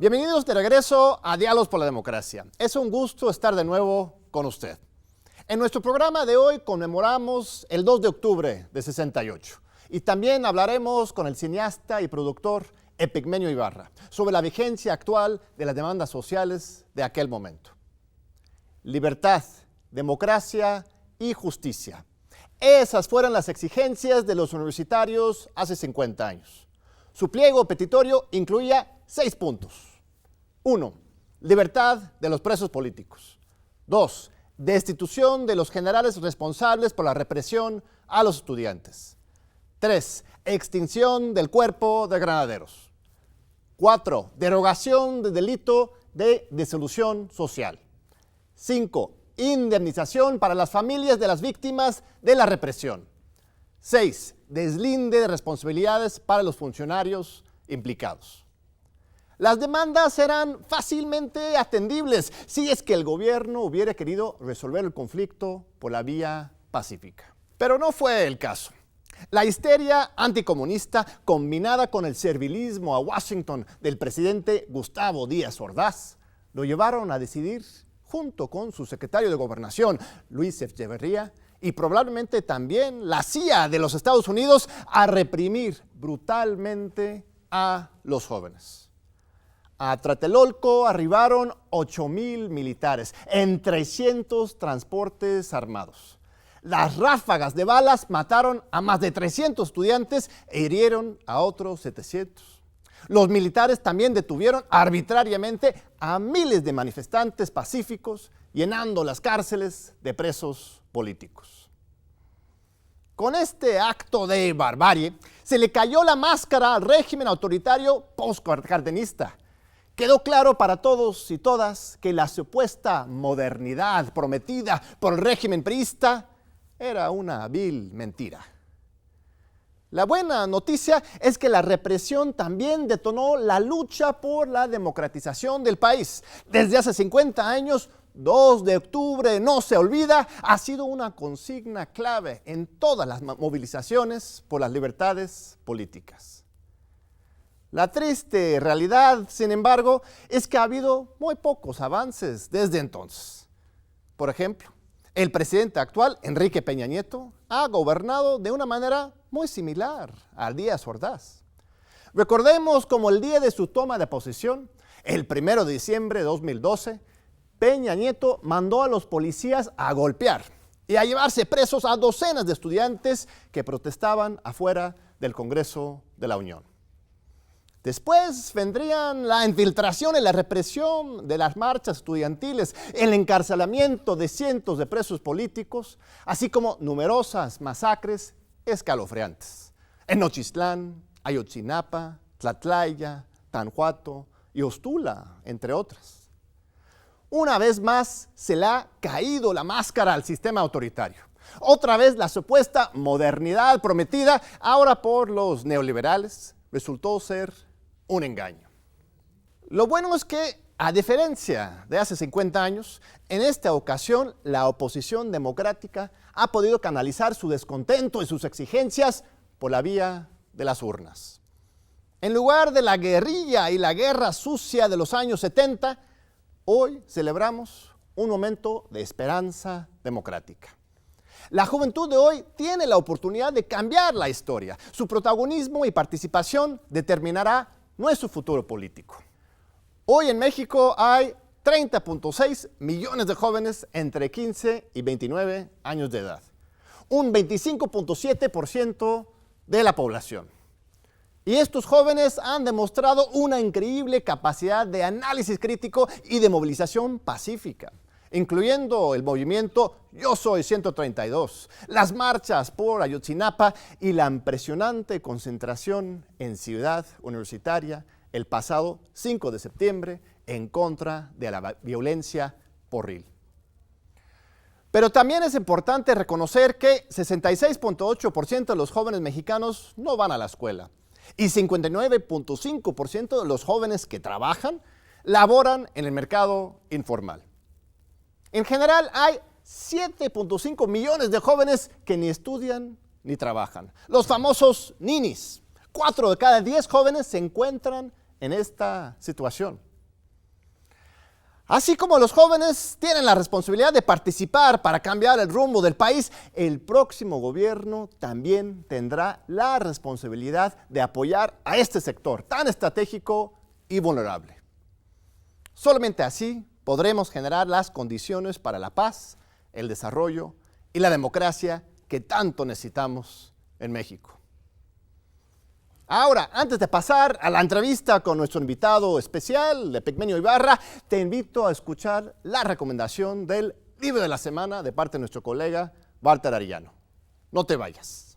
Bienvenidos de regreso a Diálogos por la Democracia. Es un gusto estar de nuevo con usted. En nuestro programa de hoy conmemoramos el 2 de octubre de 68 y también hablaremos con el cineasta y productor Epigmenio Ibarra sobre la vigencia actual de las demandas sociales de aquel momento. Libertad, democracia y justicia. Esas fueron las exigencias de los universitarios hace 50 años. Su pliego petitorio incluía 6 puntos. 1. Libertad de los presos políticos. 2. Destitución de los generales responsables por la represión a los estudiantes. 3. Extinción del cuerpo de granaderos. 4. Derogación del delito de disolución social. 5. Indemnización para las familias de las víctimas de la represión. 6. Deslinde de responsabilidades para los funcionarios implicados. Las demandas eran fácilmente atendibles si es que el gobierno hubiera querido resolver el conflicto por la vía pacífica. Pero no fue el caso. La histeria anticomunista, combinada con el servilismo a Washington del presidente Gustavo Díaz Ordaz, lo llevaron a decidir, junto con su secretario de Gobernación, Luis Echeverría, y probablemente también la CIA de los Estados Unidos, a reprimir brutalmente a los jóvenes. A Tlatelolco arribaron 8,000 militares en 300 transportes armados. Las ráfagas de balas mataron a más de 300 estudiantes e hirieron a otros 700. Los militares también detuvieron arbitrariamente a miles de manifestantes pacíficos, llenando las cárceles de presos políticos. Con este acto de barbarie, se le cayó la máscara al régimen autoritario postcardenista. Quedó claro para todos y todas que la supuesta modernidad prometida por el régimen priista era una vil mentira. La buena noticia es que la represión también detonó la lucha por la democratización del país. Desde hace 50 años, 2 de octubre no se olvida, ha sido una consigna clave en todas las movilizaciones por las libertades políticas. La triste realidad, sin embargo, es que ha habido muy pocos avances desde entonces. Por ejemplo, el presidente actual, Enrique Peña Nieto, ha gobernado de una manera muy similar a Díaz Ordaz. Recordemos como el día de su toma de posesión, el 1 de diciembre de 2012, Peña Nieto mandó a los policías a golpear y a llevarse presos a docenas de estudiantes que protestaban afuera del Congreso de la Unión. Después vendrían la infiltración y la represión de las marchas estudiantiles, el encarcelamiento de cientos de presos políticos, así como numerosas masacres escalofriantes en Nochistlán, Ayotzinapa, Tlatlaya, Tanhuato y Ostula, entre otras. Una vez más se le ha caído la máscara al sistema autoritario. Otra vez la supuesta modernidad prometida, ahora por los neoliberales, resultó ser un engaño. Lo bueno es que, a diferencia de hace 50 años, en esta ocasión la oposición democrática ha podido canalizar su descontento y sus exigencias por la vía de las urnas. En lugar de la guerrilla y la guerra sucia de los años 70, hoy celebramos un momento de esperanza democrática. La juventud de hoy tiene la oportunidad de cambiar la historia. Su protagonismo y participación determinará nuestro futuro político. Hoy en México hay 30.6 millones de jóvenes entre 15 y 29 años de edad, un 25.7% de la población. Y estos jóvenes han demostrado una increíble capacidad de análisis crítico y de movilización pacífica, incluyendo el movimiento Yo Soy 132, las marchas por Ayotzinapa y la impresionante concentración en Ciudad Universitaria el pasado 5 de septiembre en contra de la violencia porril. Pero también es importante reconocer que 66.8% de los jóvenes mexicanos no van a la escuela y 59.5% de los jóvenes que trabajan laboran en el mercado informal. En general, hay 7.5 millones de jóvenes que ni estudian ni trabajan. Los famosos ninis. 4 de cada 10 jóvenes se encuentran en esta situación. Así como los jóvenes tienen la responsabilidad de participar para cambiar el rumbo del país, el próximo gobierno también tendrá la responsabilidad de apoyar a este sector tan estratégico y vulnerable. Solamente así podremos generar las condiciones para la paz, el desarrollo y la democracia que tanto necesitamos en México. Ahora, antes de pasar a la entrevista con nuestro invitado especial, Epigmenio Ibarra, te invito a escuchar la recomendación del libro de la semana de parte de nuestro colega Walter Arellano. No te vayas.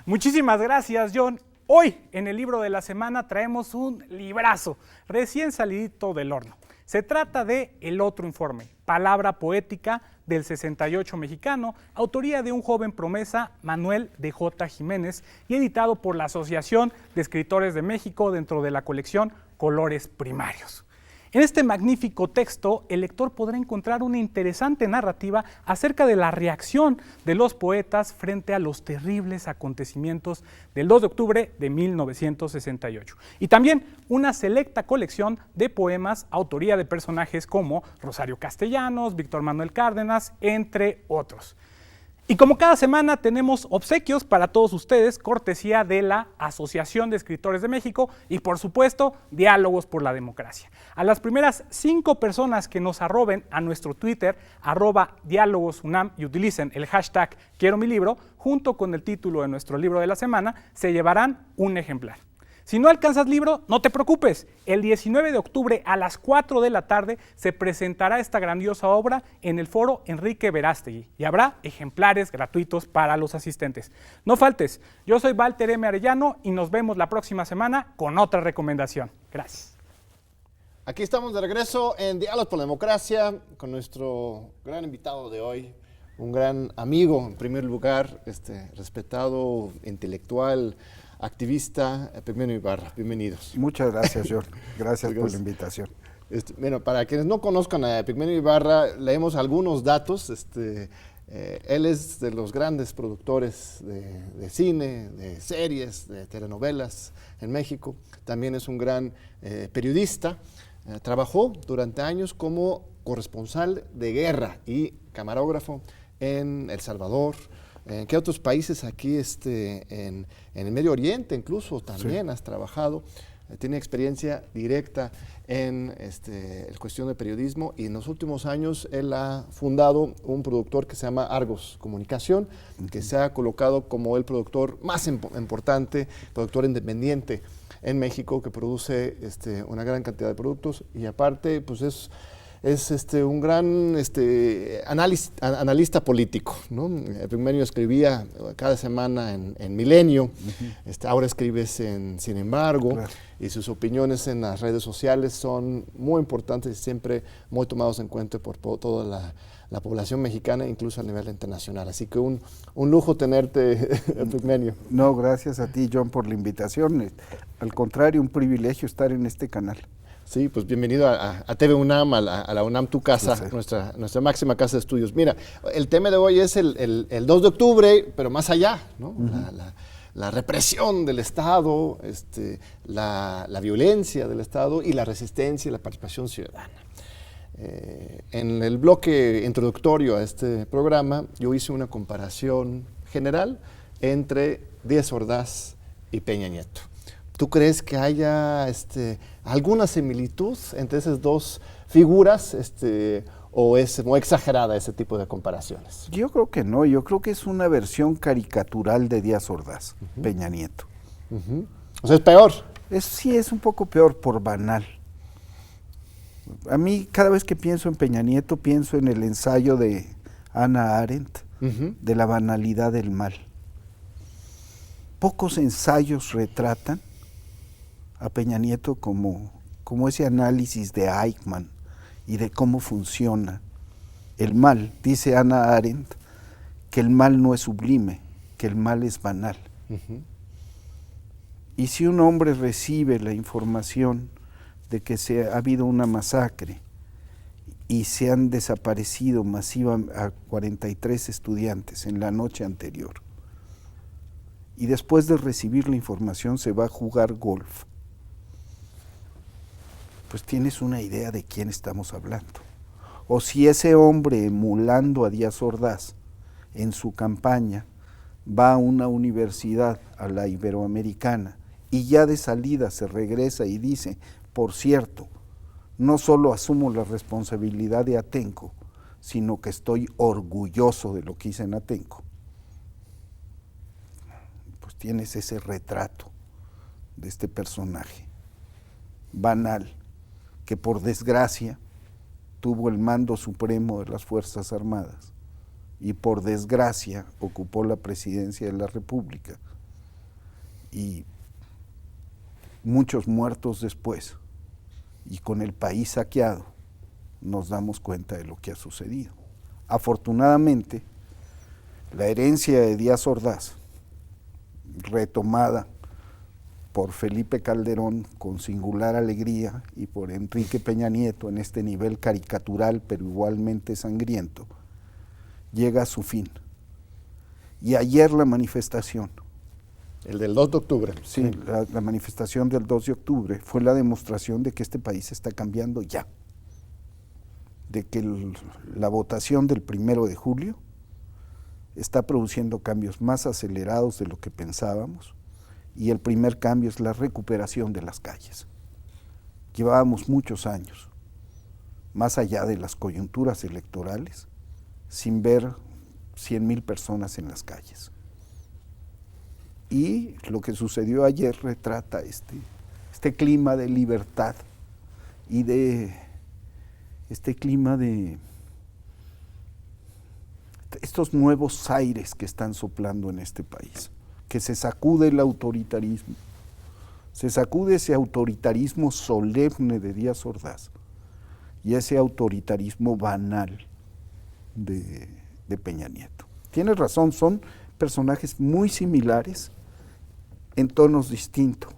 Muchísimas gracias, John. Hoy, en el libro de la semana, traemos un librazo recién salidito del horno. Se trata de El Otro Informe, palabra poética del 68 mexicano, autoría de un joven promesa, Manuel de J. Jiménez, y editado por la Asociación de Escritores de México dentro de la colección Colores Primarios. En este magnífico texto, el lector podrá encontrar una interesante narrativa acerca de la reacción de los poetas frente a los terribles acontecimientos del 2 de octubre de 1968. Y también una selecta colección de poemas, autoría de personajes como Rosario Castellanos, Víctor Manuel Cárdenas, entre otros. Y como cada semana tenemos obsequios para todos ustedes, cortesía de la Asociación de Escritores de México y, por supuesto, Diálogos por la Democracia. A las primeras 5 personas que nos arroben a nuestro Twitter, @diálogosunam, y utilicen el hashtag Quiero mi libro, junto con el título de nuestro libro de la semana, se llevarán un ejemplar. Si no alcanzas libro, no te preocupes. El 19 de octubre a las 4 de la tarde se presentará esta grandiosa obra en el foro Enrique Verástegui y habrá ejemplares gratuitos para los asistentes. No faltes. Yo soy Walter M. Arellano y nos vemos la próxima semana con otra recomendación. Gracias. Aquí estamos de regreso en Diálogos por la Democracia con nuestro gran invitado de hoy, un gran amigo en primer lugar, respetado intelectual, activista, Epigmenio Ibarra. Bienvenidos. Muchas gracias, Jorge. Gracias por la invitación. Bueno, para quienes no conozcan a Epigmenio Ibarra, leemos algunos datos. Él es de los grandes productores de cine, de series, de telenovelas en México. También es un gran periodista. Trabajó durante años como corresponsal de guerra y camarógrafo en El Salvador. ¿En qué otros países aquí en el Medio Oriente incluso también sí has trabajado? Tiene experiencia directa en cuestión de periodismo y en los últimos años él ha fundado un productor que se llama Argos Comunicación, que se ha colocado como el productor más importante, productor independiente en México, que produce una gran cantidad de productos y aparte pues es un gran analista político, ¿no? Epigmenio escribía cada semana en Milenio, ahora escribes en Sin embargo, claro, y sus opiniones en las redes sociales son muy importantes y siempre muy tomados en cuenta por toda la población mexicana, incluso a nivel internacional. Así que un lujo tenerte, Epigmenio. No, gracias a ti, John, por la invitación. Al contrario, un privilegio estar en este canal. Sí, pues bienvenido a TV UNAM, a la UNAM Tu Casa, sí. nuestra máxima casa de estudios. Mira, el tema de hoy es el 2 de octubre, pero más allá, ¿no? La represión del Estado, la violencia del Estado y la resistencia y la participación ciudadana. En el bloque introductorio a este programa, yo hice una comparación general entre Díaz Ordaz y Peña Nieto. ¿Tú crees que haya alguna similitud entre esas dos figuras o es muy exagerada ese tipo de comparaciones? Yo creo que no, yo creo que es una versión caricatural de Díaz Ordaz, Peña Nieto. O sea, es peor. Sí, es un poco peor por banal. A mí, cada vez que pienso en Peña Nieto, pienso en el ensayo de Hannah Arendt, de la banalidad del mal. Pocos ensayos retratan a Peña Nieto como ese análisis de Eichmann y de cómo funciona el mal. Dice Hannah Arendt que el mal no es sublime, que el mal es banal. Y si un hombre recibe la información de que ha habido una masacre y se han desaparecido masivamente a 43 estudiantes en la noche anterior. Y después de recibir la información se va a jugar golf. Pues tienes una idea de quién estamos hablando. O si ese hombre, emulando a Díaz Ordaz en su campaña, va a una universidad, a la Iberoamericana, y ya de salida se regresa y dice, por cierto, no solo asumo la responsabilidad de Atenco, sino que estoy orgulloso de lo que hice en Atenco. Pues tienes ese retrato de este personaje banal, que por desgracia tuvo el mando supremo de las Fuerzas Armadas y por desgracia ocupó la presidencia de la República, y muchos muertos después, y con el país saqueado, nos damos cuenta de lo que ha sucedido. Afortunadamente, la herencia de Díaz Ordaz, retomada por Felipe Calderón con singular alegría y por Enrique Peña Nieto en este nivel caricatural pero igualmente sangriento, llega a su fin. Y ayer la manifestación, El del 2 de octubre. sí, la manifestación del 2 de octubre fue la demostración de que este país está cambiando ya, de que la votación del 1 de julio está produciendo cambios más acelerados de lo que pensábamos, y el primer cambio es la recuperación de las calles. Llevábamos muchos años, más allá de las coyunturas electorales, sin ver 100,000 personas en las calles. Y lo que sucedió ayer retrata este clima de libertad y de este clima de estos nuevos aires que están soplando en este país, que se sacude el autoritarismo, se sacude ese autoritarismo solemne de Díaz Ordaz y ese autoritarismo banal de Peña Nieto. Tienes razón, son personajes muy similares en tonos distintos,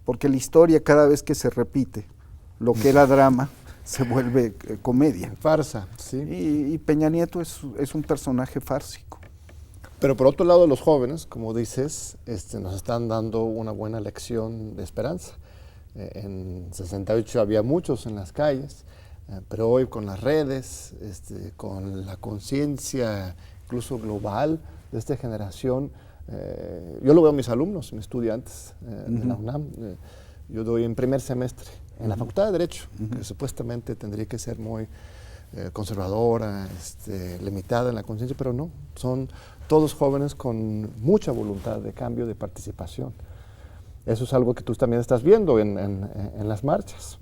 porque la historia cada vez que se repite, lo que era drama se vuelve comedia. Farsa, sí. Y Peña Nieto es un personaje fársico. Pero por otro lado, los jóvenes, como dices, nos están dando una buena lección de esperanza. En 68 había muchos en las calles, pero hoy con las redes, con la conciencia incluso global de esta generación, yo lo veo a mis alumnos, mis estudiantes de la UNAM. Yo doy en primer semestre en la Facultad de Derecho, que supuestamente tendría que ser muy conservadora, limitada en la conciencia, pero no, son todos jóvenes con mucha voluntad de cambio, de participación. Eso es algo que tú también estás viendo en las marchas.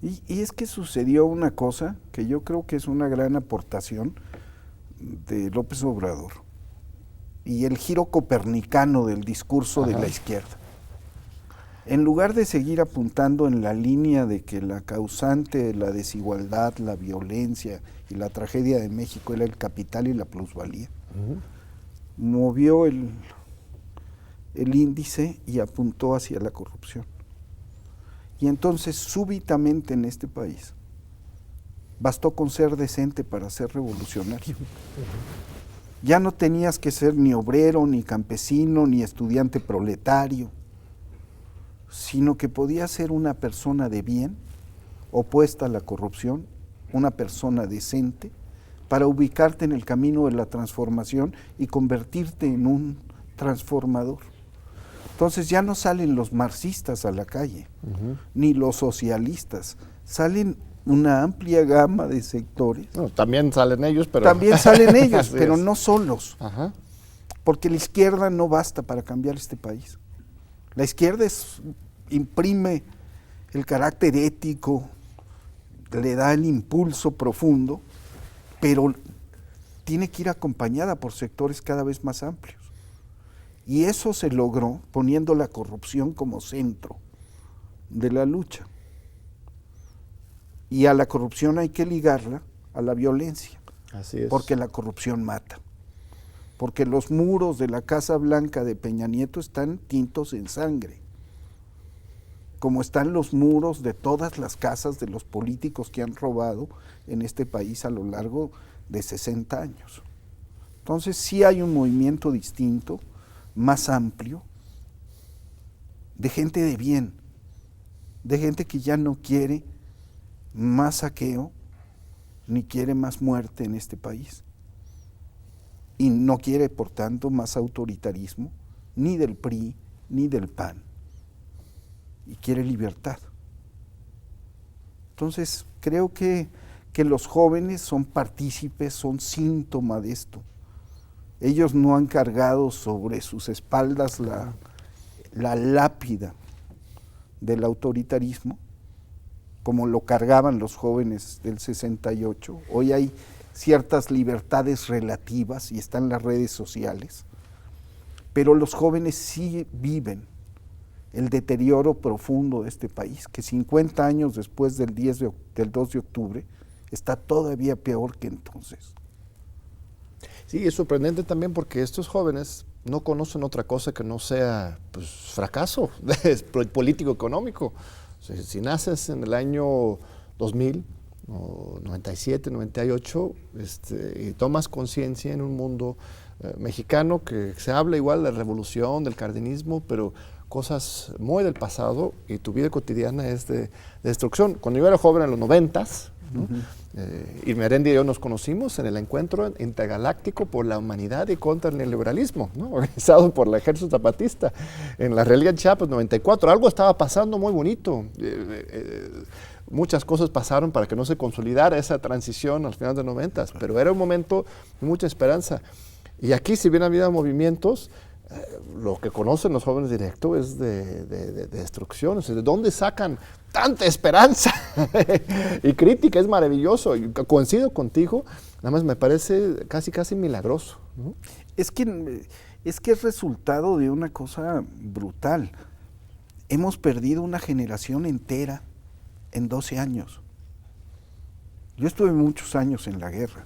Y es que sucedió una cosa que yo creo que es una gran aportación de López Obrador y el giro copernicano del discurso de la izquierda. En lugar de seguir apuntando en la línea de que la causante de la desigualdad, la violencia y la tragedia de México era el capital y la plusvalía, movió el índice y apuntó hacia la corrupción. Y entonces súbitamente en este país bastó con ser decente para ser revolucionario. Ya no tenías que ser ni obrero, ni campesino, ni estudiante proletario, sino que podías ser una persona de bien, opuesta a la corrupción, una persona decente, para ubicarte en el camino de la transformación y convertirte en un transformador. Entonces ya no salen los marxistas a la calle, ni los socialistas, salen una amplia gama de sectores. No, también salen ellos, pero... También salen ellos, pero es. no solos, porque la izquierda no basta para cambiar este país. La izquierda imprime el carácter ético, le da el impulso profundo, pero tiene que ir acompañada por sectores cada vez más amplios. Y eso se logró poniendo la corrupción como centro de la lucha. Y a la corrupción hay que ligarla a la violencia. Así es. Porque la corrupción mata. Porque los muros de la Casa Blanca de Peña Nieto están tintos en sangre. como están los muros de todas las casas de los políticos que han robado en este país a lo largo de 60 años. Entonces sí hay un movimiento distinto, más amplio, de gente de bien, de gente que ya no quiere más saqueo, ni quiere más muerte en este país. Y no quiere, por tanto, más autoritarismo, ni del PRI, ni del PAN. Y quiere libertad. Entonces, creo que los jóvenes son partícipes, son síntoma de esto. Ellos no han cargado sobre sus espaldas la lápida del autoritarismo, como lo cargaban los jóvenes del 68. Hoy hay ciertas libertades relativas y están las redes sociales, pero los jóvenes sí viven el deterioro profundo de este país, que 50 años después del 2 de octubre está todavía peor que entonces. Sí, es sorprendente también porque estos jóvenes no conocen otra cosa que no sea pues, fracaso político-económico. O sea, si naces en el año 2000, o 97, 98, y tomas conciencia en un mundo mexicano que se habla igual de la revolución, del cardenismo, pero cosas muy del pasado y tu vida cotidiana es de destrucción. Cuando yo era joven en los 90s, ¿no? Irma Arendi y yo nos conocimos en el encuentro intergaláctico por la humanidad y contra el neoliberalismo, ¿no? Organizado por el Ejército Zapatista en la realidad Chiapas 94. Algo estaba pasando muy bonito. Muchas cosas pasaron para que no se consolidara esa transición al final de los 90s, pero era un momento de mucha esperanza. Y aquí, si bien ha habido movimientos, lo que conocen los jóvenes directo es de destrucción. O sea, ¿de dónde sacan tanta esperanza? Y crítica, es maravilloso. Y coincido contigo, nada más me parece casi milagroso, ¿no? Es que es resultado de una cosa brutal. Hemos perdido una generación entera en 12 años. Yo estuve muchos años en la guerra.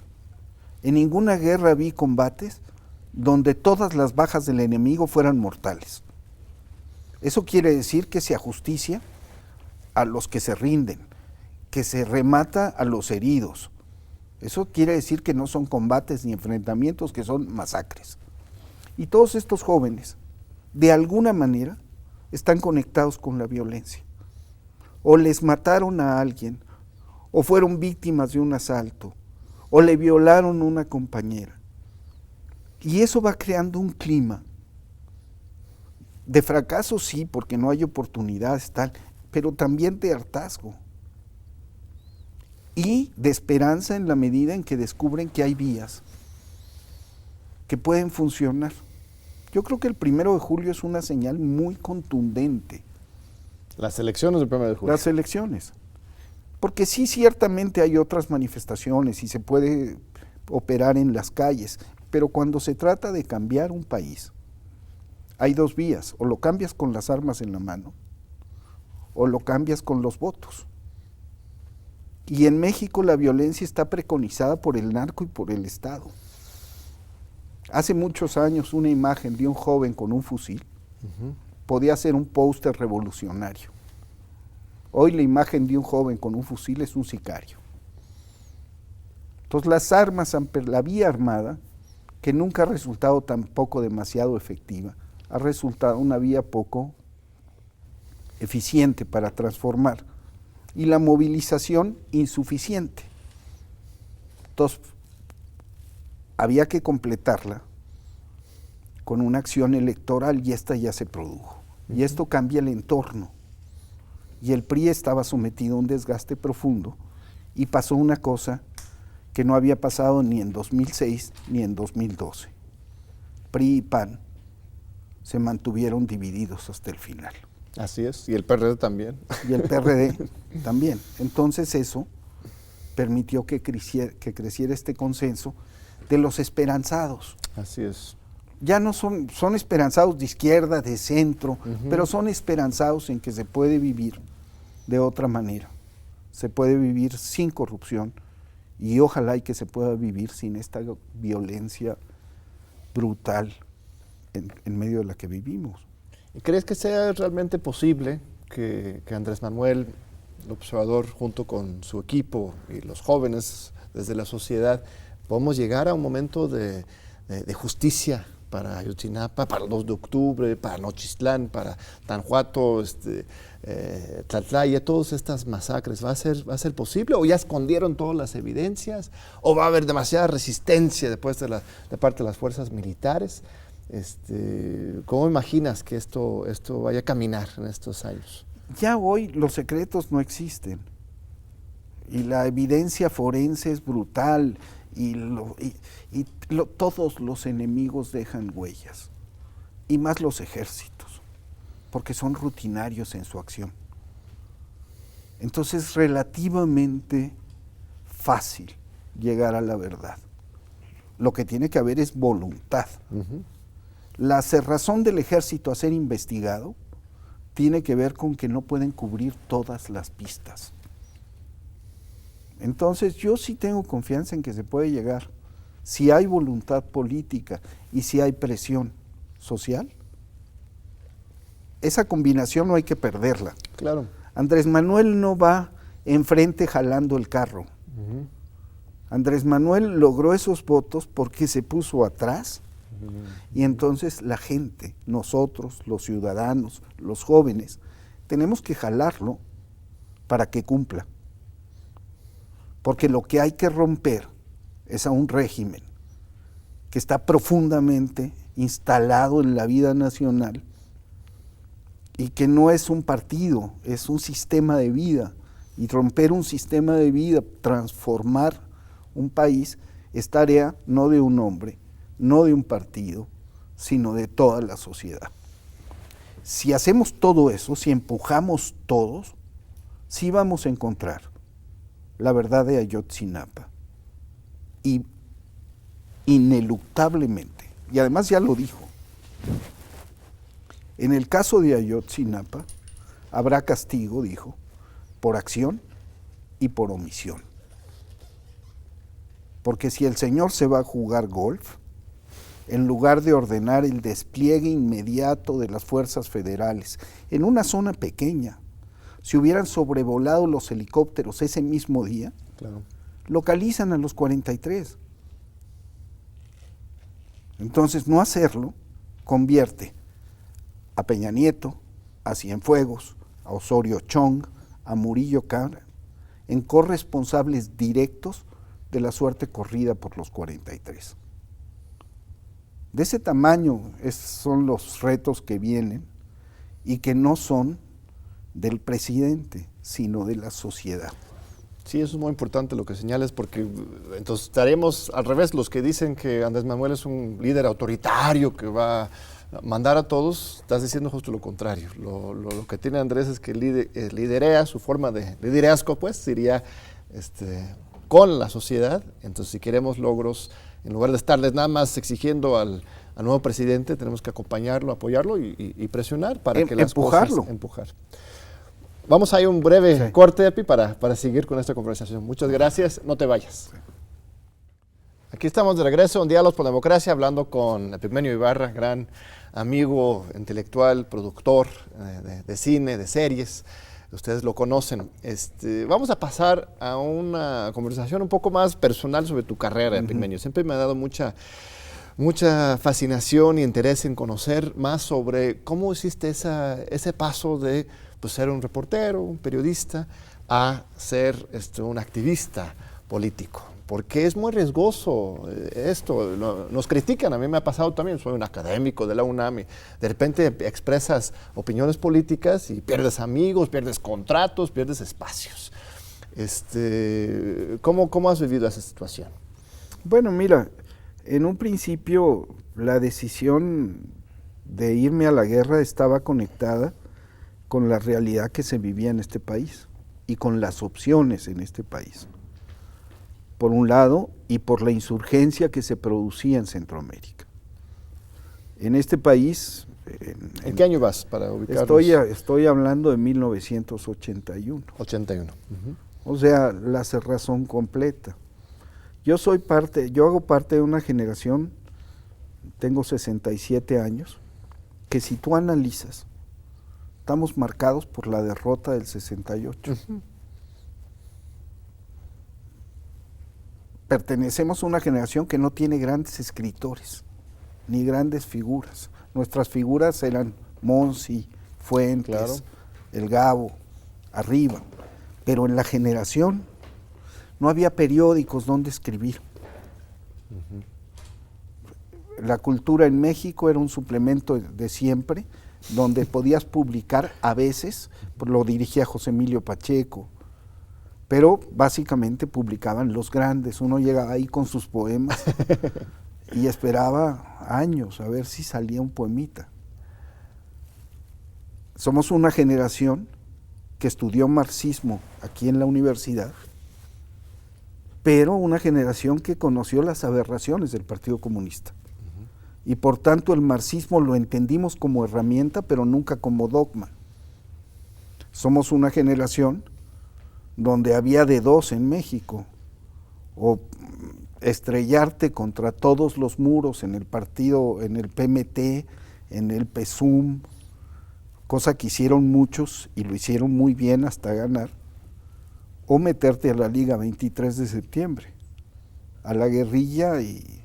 En ninguna guerra vi combates donde todas las bajas del enemigo fueran mortales. Eso quiere decir que se ajusticia a los que se rinden, que se remata a los heridos. Eso quiere decir que no son combates ni enfrentamientos, que son masacres. Y todos estos jóvenes, de alguna manera, están conectados con la violencia. O les mataron a alguien, o fueron víctimas de un asalto, o le violaron a una compañera. Y eso va creando un clima de fracaso, sí, porque no hay oportunidades, tal, pero también de hartazgo. Y de esperanza en la medida en que descubren que hay vías que pueden funcionar. Yo creo que el 1 de julio es una señal muy contundente. Las elecciones del 1 de julio. Las elecciones. Porque sí, ciertamente hay otras manifestaciones y se puede operar en las calles, pero cuando se trata de cambiar un país, hay dos vías: o lo cambias con las armas en la mano, o lo cambias con los votos. Y en México la violencia está preconizada por el narco y por el Estado. Hace muchos años una imagen de un joven con un fusil podía ser un póster revolucionario. Hoy la imagen de un joven con un fusil es un sicario. Entonces las armas, la vía armada, que nunca ha resultado tampoco demasiado efectiva, ha resultado una vía poco eficiente para transformar, y la movilización insuficiente. Entonces, había que completarla con una acción electoral y esta ya se produjo. Y esto cambia el entorno. Y el PRI estaba sometido a un desgaste profundo y pasó una cosa que no había pasado ni en 2006 ni en 2012. PRI y PAN se mantuvieron divididos hasta el final. Así es, y el PRD también. Y el PRD también. Entonces eso permitió que creciera este consenso de los esperanzados. Así es. Ya no son esperanzados de izquierda, de centro, pero son esperanzados en que se puede vivir de otra manera. Se puede vivir sin corrupción y ojalá y que se pueda vivir sin esta violencia brutal en medio de la que vivimos. ¿Crees que sea realmente posible que Andrés Manuel, el observador, junto con su equipo y los jóvenes desde la sociedad, podemos llegar a un momento de justicia para Ayotzinapa, para el 2 de octubre, para Nochistlán, para Tanhuato, Tlatlaya, todas estas masacres? ¿Va a ser posible? ¿O ya escondieron todas las evidencias? ¿O va a haber demasiada resistencia después de parte de las fuerzas militares? ¿Cómo imaginas que esto vaya a caminar en estos años? Ya hoy los secretos no existen y la evidencia forense es brutal y todos los enemigos dejan huellas, y más los ejércitos, porque son rutinarios en su acción. Entonces es relativamente fácil llegar a la verdad. Lo que tiene que haber es voluntad. La cerrazón del ejército a ser investigado tiene que ver con que no pueden cubrir todas las pistas. Entonces yo sí tengo confianza en que se puede llegar, si hay voluntad política y si hay presión social. Esa combinación no hay que perderla. Claro. Andrés Manuel no va enfrente jalando el carro. Andrés Manuel logró esos votos porque se puso atrás, y entonces la gente, nosotros, los ciudadanos, los jóvenes, tenemos que jalarlo para que cumpla. Porque lo que hay que romper es a un régimen que está profundamente instalado en la vida nacional y que no es un partido, es un sistema de vida. Y romper un sistema de vida, transformar un país, es tarea no de un hombre, no de un partido, sino de toda la sociedad. Si hacemos todo eso, si empujamos todos, sí vamos a encontrar la verdad de Ayotzinapa. Y ineluctablemente, y además ya lo dijo, en el caso de Ayotzinapa habrá castigo, dijo, por acción y por omisión. Porque si el señor se va a jugar golf, en lugar de ordenar el despliegue inmediato de las fuerzas federales en una zona pequeña, si hubieran sobrevolado los helicópteros ese mismo día, Claro. localizan a los 43. Entonces, no hacerlo convierte a Peña Nieto, a Cienfuegos, a Osorio Chong, a Murillo Karam en corresponsables directos de la suerte corrida por los 43. De ese tamaño son los retos que vienen y que no son del presidente, sino de la sociedad. Sí, eso es muy importante lo que señalas, porque entonces estaremos al revés, los que dicen que Andrés Manuel es un líder autoritario que va a mandar a todos, estás diciendo justo lo contrario. Lo que tiene Andrés es que liderea, su forma de liderazgo, pues, sería con la sociedad. Entonces, si queremos logros, en lugar de estarles nada más exigiendo al nuevo presidente, tenemos que acompañarlo, apoyarlo y presionar para que las cosas... Empujar. Vamos a ir un breve corte, Epi, para seguir con esta conversación. Muchas gracias, no te vayas. Aquí estamos de regreso en Diálogos por la Democracia, hablando con Epigmenio Ibarra, gran amigo intelectual, productor de cine, de series. Ustedes lo conocen. Vamos a pasar a una conversación un poco más personal sobre tu carrera, Epigmenio. Siempre me ha dado mucha fascinación y interés en conocer más sobre cómo hiciste ese paso de ser un reportero, un periodista, a ser un activista político. Porque es muy riesgoso esto. Nos critican, a mí me ha pasado también, soy un académico de la UNAM y de repente expresas opiniones políticas y pierdes amigos, pierdes contratos, pierdes espacios. ¿Cómo has vivido esa situación? Bueno, mira, en un principio la decisión de irme a la guerra estaba conectada con la realidad que se vivía en este país y con las opciones en este país, por un lado, y por la insurgencia que se producía en Centroamérica. En este país... ¿En qué año vas para ubicarnos? Estoy hablando de 1981. 81. O sea, la cerrazón completa. Yo hago parte de una generación, tengo 67 años, que si tú analizas estamos marcados por la derrota del 68. Pertenecemos a una generación que no tiene grandes escritores, ni grandes figuras. Nuestras figuras eran Monsi, Fuentes, Claro. El Gabo, arriba. Pero en la generación no había periódicos donde escribir. La cultura en México era un suplemento de siempre, donde podías publicar a veces, lo dirigía José Emilio Pacheco, pero básicamente publicaban los grandes. Uno llegaba ahí con sus poemas y esperaba años a ver si salía un poemita. Somos una generación que estudió marxismo aquí en la universidad, pero una generación que conoció las aberraciones del Partido Comunista. Y por tanto el marxismo lo entendimos como herramienta, pero nunca como dogma. Somos una generación donde había de dos en México: o estrellarte contra todos los muros en el partido, en el PMT, en el PSUM, cosa que hicieron muchos y lo hicieron muy bien hasta ganar, o meterte a la Liga 23 de septiembre, a la guerrilla y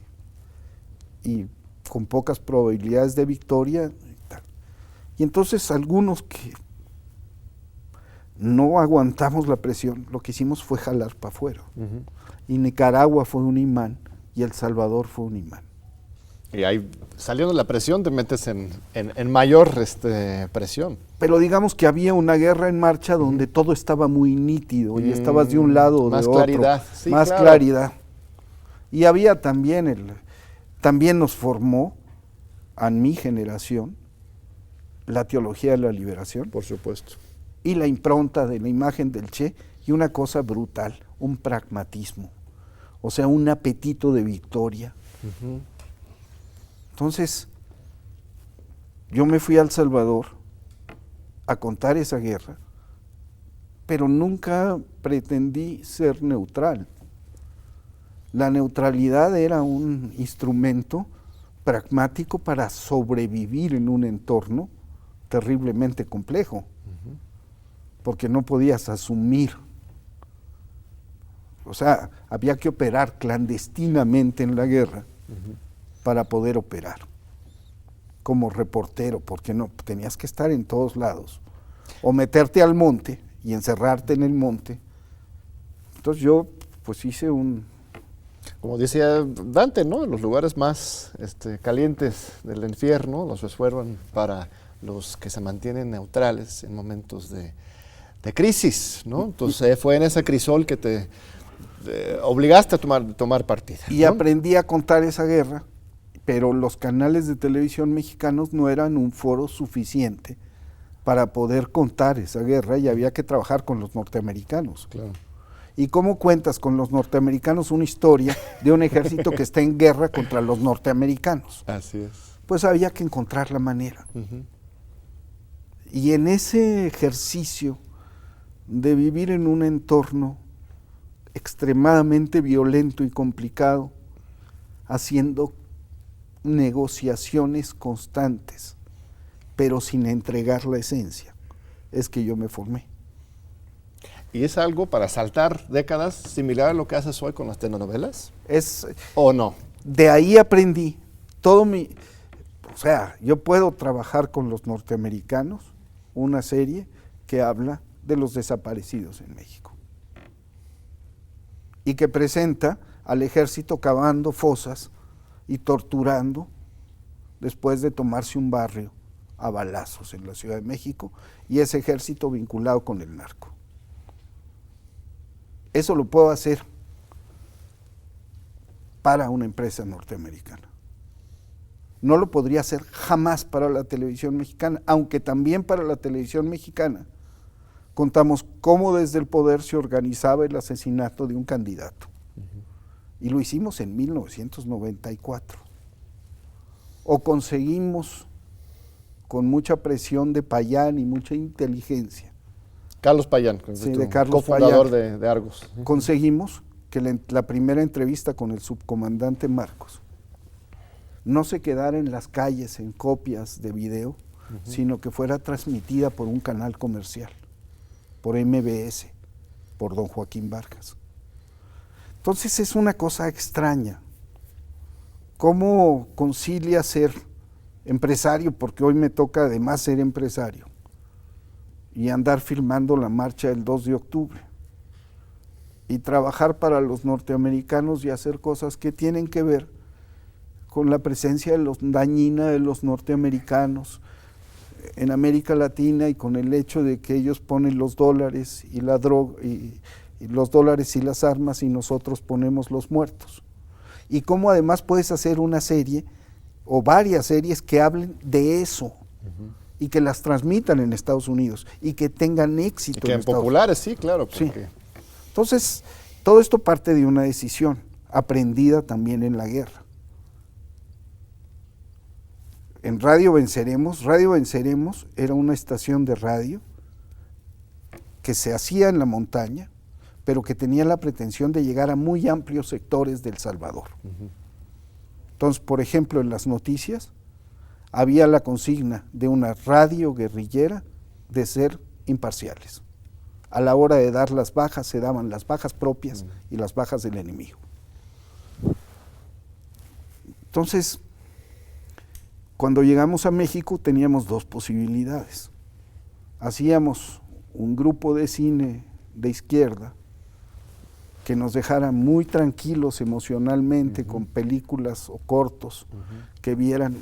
con pocas probabilidades de victoria. Y entonces algunos que no aguantamos la presión, lo que hicimos fue jalar para afuera. Y Nicaragua fue un imán y El Salvador fue un imán. Y ahí, saliendo de la presión, te metes en mayor presión. Pero digamos que había una guerra en marcha donde todo estaba muy nítido y estabas de un lado o de más otro. claridad, sí, más claro. claridad. Y había también también nos formó a mi generación la teología de la liberación. Por supuesto. Y la impronta de la imagen del Che, y una cosa brutal, un pragmatismo, o sea, un apetito de victoria. Entonces, yo me fui a El Salvador a contar esa guerra, pero nunca pretendí ser neutral. La neutralidad era un instrumento pragmático para sobrevivir en un entorno terriblemente complejo, porque no podías asumir. O sea, había que operar clandestinamente en la guerra para poder operar como reportero, porque no tenías que estar en todos lados, o meterte al monte y encerrarte en el monte. Entonces yo pues hice Como decía Dante, ¿no? Los lugares más calientes del infierno los resuelvan para los que se mantienen neutrales en momentos de crisis, ¿no? Entonces fue en ese crisol que te obligaste a tomar partida, y ¿no? aprendí a contar esa guerra, pero los canales de televisión mexicanos no eran un foro suficiente para poder contar esa guerra, y había que trabajar con los norteamericanos. Claro. ¿Y cómo cuentas con los norteamericanos una historia de un ejército que está en guerra contra los norteamericanos? Así es. Pues había que encontrar la manera. Y en ese ejercicio de vivir en un entorno extremadamente violento y complicado, haciendo negociaciones constantes, pero sin entregar la esencia, es que yo me formé. ¿Y es algo para saltar décadas similar a lo que haces hoy con las telenovelas? Es, ¿O no? de ahí aprendí o sea, yo puedo trabajar con los norteamericanos una serie que habla de los desaparecidos en México y que presenta al ejército cavando fosas y torturando después de tomarse un barrio a balazos en la Ciudad de México, y ese ejército vinculado con el narco. Eso lo puedo hacer para una empresa norteamericana. No lo podría hacer jamás para la televisión mexicana, aunque también para la televisión mexicana contamos cómo desde el poder se organizaba el asesinato de un candidato. Y lo hicimos en 1994. O conseguimos, con mucha presión de Payán y mucha inteligencia, Carlos Payán, sí, de Carlos cofundador Payán, de Argos. conseguimos que la primera entrevista con el subcomandante Marcos no se quedara en las calles en copias de video, sino que fuera transmitida por un canal comercial, por MBS, por don Joaquín Vargas. Entonces es una cosa extraña. ¿Cómo concilia ser empresario? Porque hoy me toca además ser empresario y andar filmando la marcha del 2 de octubre y trabajar para los norteamericanos y hacer cosas que tienen que ver con la presencia dañina de los norteamericanos en América Latina y con el hecho de que ellos ponen los dólares y la droga y los dólares y las armas y nosotros ponemos los muertos. Y cómo además puedes hacer una serie o varias series que hablen de eso y que las transmitan en Estados Unidos y que tengan éxito. Y que en populares, sí, claro. Sí. Entonces, todo esto parte de una decisión aprendida también en la guerra. En Radio Venceremos era una estación de radio que se hacía en la montaña, pero que tenía la pretensión de llegar a muy amplios sectores del Salvador. Entonces, por ejemplo, en las noticias había la consigna de una radio guerrillera de ser imparciales. A la hora de dar las bajas, se daban las bajas propias y las bajas del enemigo. Entonces, cuando llegamos a México teníamos dos posibilidades. Hacíamos un grupo de cine de izquierda que nos dejara muy tranquilos emocionalmente con películas o cortos que vieran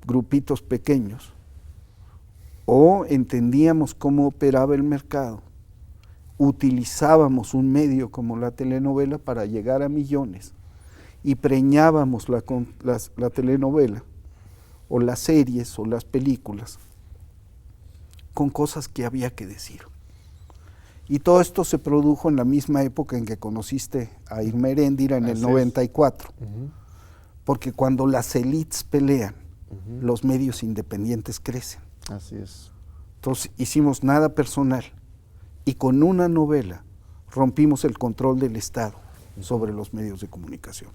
grupitos pequeños, o entendíamos cómo operaba el mercado, utilizábamos un medio como la telenovela para llegar a millones y preñábamos la telenovela o las series o las películas con cosas que había que decir. Y todo esto se produjo en la misma época en que conociste a Irma Heréndira en el 94. Porque cuando las élites pelean, los medios independientes crecen. Así es. Entonces hicimos Nada Personal y con una novela rompimos el control del Estado sobre los medios de comunicación.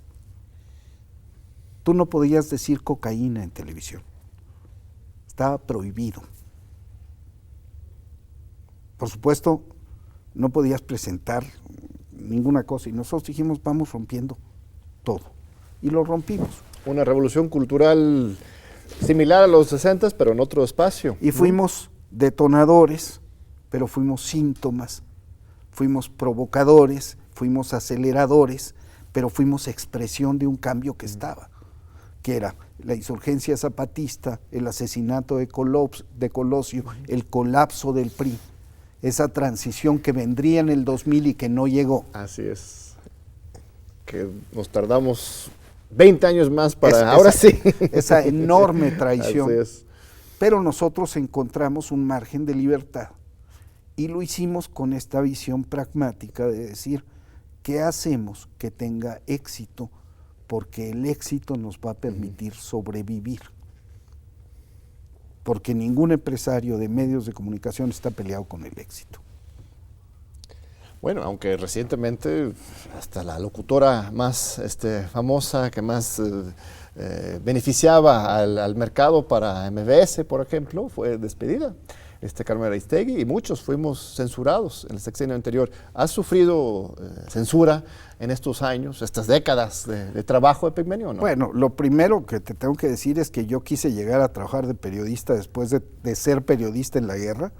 Tú no podías decir cocaína en televisión. Estaba prohibido. Por supuesto, no podías presentar ninguna cosa y nosotros dijimos, vamos rompiendo todo. Y lo rompimos. Una revolución cultural similar a los 60, pero en otro espacio. Y fuimos detonadores, pero fuimos síntomas, fuimos provocadores, fuimos aceleradores, pero fuimos expresión de un cambio que estaba, que era la insurgencia zapatista, el asesinato de Colosio, el colapso del PRI, esa transición que vendría en el 2000 y que no llegó. Así es, que nos tardamos 20 años más para ahora sí. Esa enorme traición. Así es. Pero nosotros encontramos un margen de libertad y lo hicimos con esta visión pragmática de decir, ¿qué hacemos que tenga éxito? Porque el éxito nos va a permitir sobrevivir. Porque ningún empresario de medios de comunicación está peleado con el éxito. Bueno, aunque recientemente hasta la locutora más famosa que más beneficiaba al mercado para MBS, por ejemplo, fue despedida, Carmen Aristegui, y muchos fuimos censurados en el sexenio anterior. ¿Has sufrido censura en estos años, estas décadas de trabajo, Epigmenio, no? Bueno, lo primero que te tengo que decir es que yo quise llegar a trabajar de periodista después de ser periodista en la guerra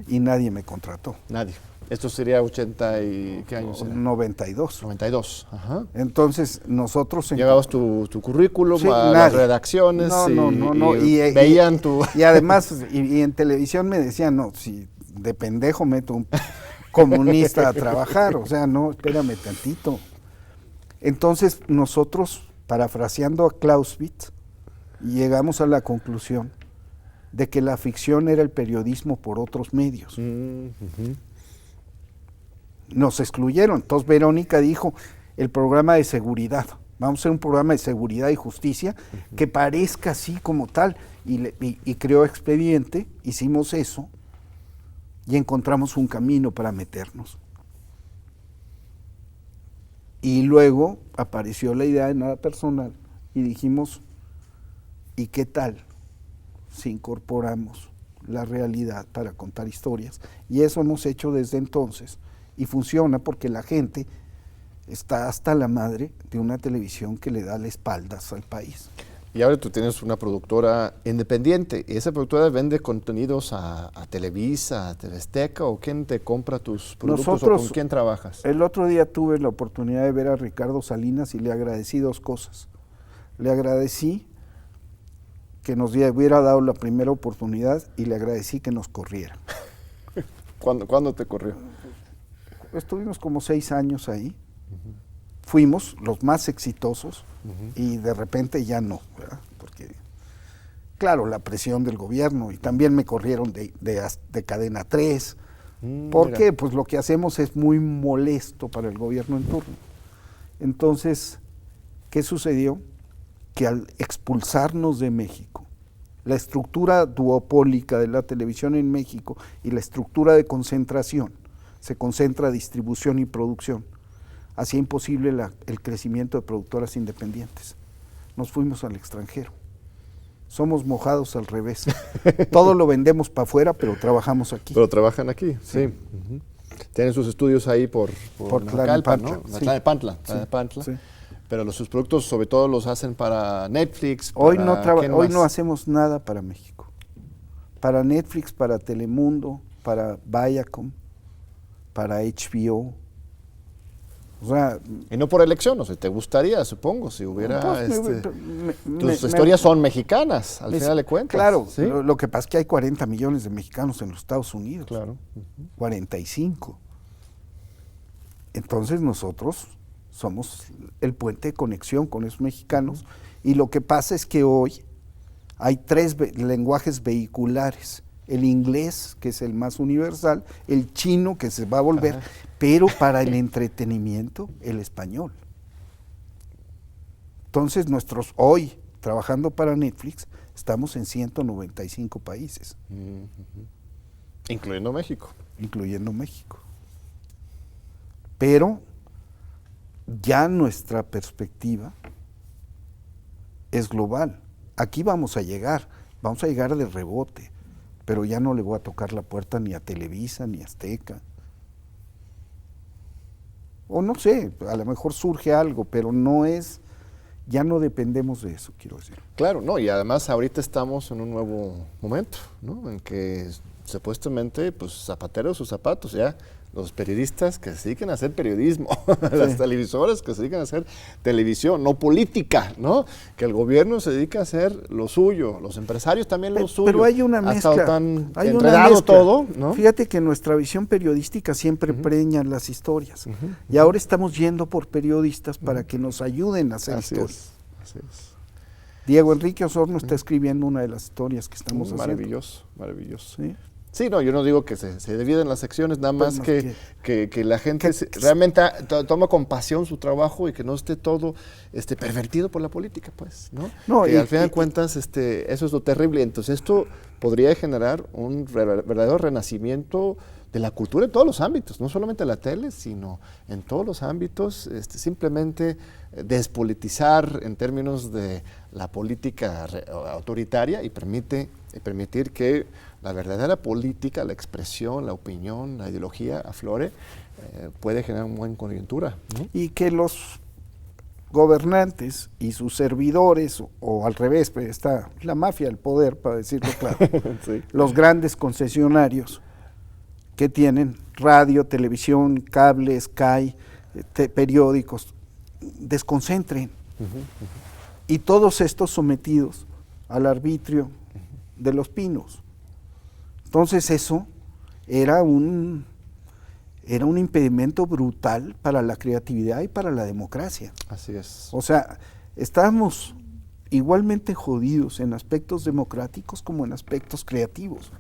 y nadie me contrató. Nadie. Esto sería 80 y... ¿qué años era? 92. 92, ajá. Entonces, nosotros... Llevabas tu currículum sí, a las redacciones no. Y veían tu... Y además, y en televisión me decían, no, si de pendejo meto un comunista a trabajar, o sea, no, espérame tantito. Entonces, nosotros, parafraseando a Clausewitz, llegamos a la conclusión de que la ficción era el periodismo por otros medios. Nos excluyeron. Entonces Verónica dijo, el programa de seguridad, vamos a hacer un programa de seguridad y justicia que parezca así como tal, y creó Expediente, hicimos eso y encontramos un camino para meternos. Y luego apareció la idea de Nada Personal y dijimos, ¿y qué tal si incorporamos la realidad para contar historias. Y eso hemos hecho desde entonces. Y funciona porque la gente está hasta la madre de una televisión que le da las espaldas al país. Y ahora tú tienes una productora independiente. ¿Y esa productora vende contenidos a Televisa, a TV Azteca, o quién te compra tus productos? Nosotros, ¿O con quién trabajas? El otro día tuve la oportunidad de ver a Ricardo Salinas y le agradecí dos cosas. Le agradecí que nos hubiera dado la primera oportunidad y le agradecí que nos corriera. ¿Cuándo te corrió? Estuvimos como 6 años ahí. Fuimos los más exitosos y de repente ya no, ¿verdad? Porque, claro, la presión del gobierno, y también me corrieron de Cadena 3. ¿Por Mira. qué? Pues lo que hacemos es muy molesto para el gobierno en turno. Entonces, ¿qué sucedió? Que al expulsarnos de México, la estructura duopólica de la televisión en México y la estructura de concentración, se concentra distribución y producción, hacía imposible el crecimiento de productoras independientes. Nos fuimos al extranjero. Somos mojados al revés. Todo lo vendemos para afuera, pero trabajamos aquí. Pero trabajan aquí, sí. Tienen sus estudios ahí por Naucalpan, ¿no? Tlalnepantla, Tlalnepantla. Sí. Pero sus productos sobre todo los hacen para Netflix. Hoy para no hacemos nada para México. Para Netflix, para Telemundo, para Viacom, para HBO. O sea, Y no por elección, o sea, te gustaría, supongo, si hubiera... pues, tus historias son mexicanas, al final de cuentas. Claro, ¿sí? lo que pasa es que hay 40 millones de mexicanos en los Estados Unidos. Claro. 45. Entonces nosotros somos el puente de conexión con esos mexicanos. Y lo que pasa es que hoy hay 3 lenguajes vehiculares. El inglés, que es el más universal, el chino, que se va a volver, pero para el entretenimiento, el español. Entonces hoy, trabajando para Netflix, estamos en 195 países. Incluyendo México. Incluyendo México. Pero ya nuestra perspectiva es global. Aquí vamos a llegar de rebote, pero ya no le voy a tocar la puerta ni a Televisa, ni a Azteca. O no sé, a lo mejor surge algo, pero ya no dependemos de eso, quiero decir. Claro, no, y además ahorita estamos en un nuevo momento, ¿no? En que supuestamente, pues, zapatero sus zapatos, ya los periodistas que se dediquen a hacer periodismo, las televisoras que se dedican a hacer televisión, no política, ¿no? Que el gobierno se dedica a hacer lo suyo, los empresarios también lo suyo. Pero hay una mezcla. Ha estado tan hay enredado una mezcla. todo, ¿no? Fíjate que nuestra visión periodística siempre preña las historias. Y ahora estamos yendo por periodistas para que nos ayuden a hacer historias. Así es. Diego Enrique Osorno está escribiendo una de las historias que estamos haciendo. Maravilloso, maravilloso. ¿Sí? Sí, no, yo no digo que se dividen las secciones, nada Pues más no, que la gente realmente toma con pasión su trabajo y que no esté todo pervertido por la política, pues, ¿no? No, que al final de cuentas eso es lo terrible. Entonces esto podría generar un verdadero renacimiento de la cultura en todos los ámbitos, no solamente la tele, sino en todos los ámbitos, simplemente despolitizar en términos de la política autoritaria y permitir que la verdadera política, la expresión, la opinión, la ideología aflore, puede generar una buena coyuntura, ¿no? Y que los gobernantes y sus servidores, o al revés, pues está la mafia del poder, para decirlo claro, Sí. los grandes concesionarios que tienen radio, televisión, cables, Sky, periódicos, desconcentren. Y todos estos sometidos al arbitrio de los pinos. Entonces eso era un impedimento brutal para la creatividad y para la democracia. Así es. O sea, estábamos igualmente jodidos en aspectos democráticos como en aspectos creativos.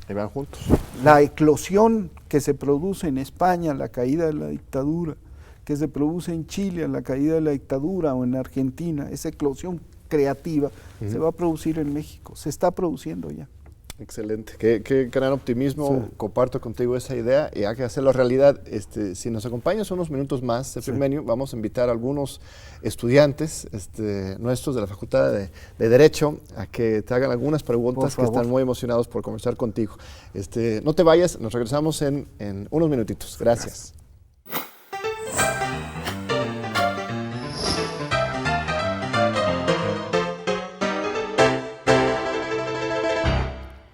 Y van juntos. La eclosión que se produce en España, la caída de la dictadura, que se produce en Chile, la caída de la dictadura, o en Argentina, esa eclosión creativa se va a producir en México, se está produciendo ya. Excelente, qué gran optimismo, sí. Comparto contigo esa idea y hay que hacerlo realidad. Si nos acompañas unos minutos más, Epigmenio, sí. Vamos a invitar a algunos estudiantes nuestros de la Facultad de Derecho a que te hagan algunas preguntas, que están muy emocionados por conversar contigo. No te vayas, nos regresamos en unos minutitos. Gracias.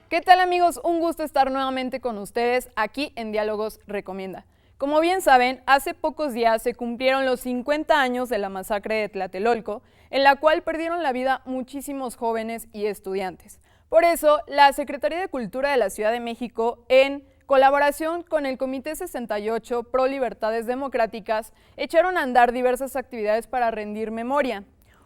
¿Qué tal, amigos? Un gusto estar nuevamente con ustedes aquí en Diálogos Recomienda. Como bien saben, hace pocos días se cumplieron los 50 años de la masacre de Tlatelolco, en la cual perdieron la vida muchísimos jóvenes y estudiantes. Por eso, la Secretaría de Cultura de la Ciudad de México, en colaboración con el Comité 68 Pro Libertades Democráticas, echaron a andar diversas actividades para rendir memoria.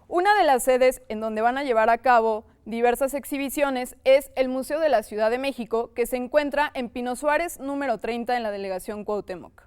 Una de las sedes en donde van a llevar a cabo diversas exhibiciones es el Museo de la Ciudad de México, que se encuentra en Pino Suárez, número 30, en la delegación Cuauhtémoc.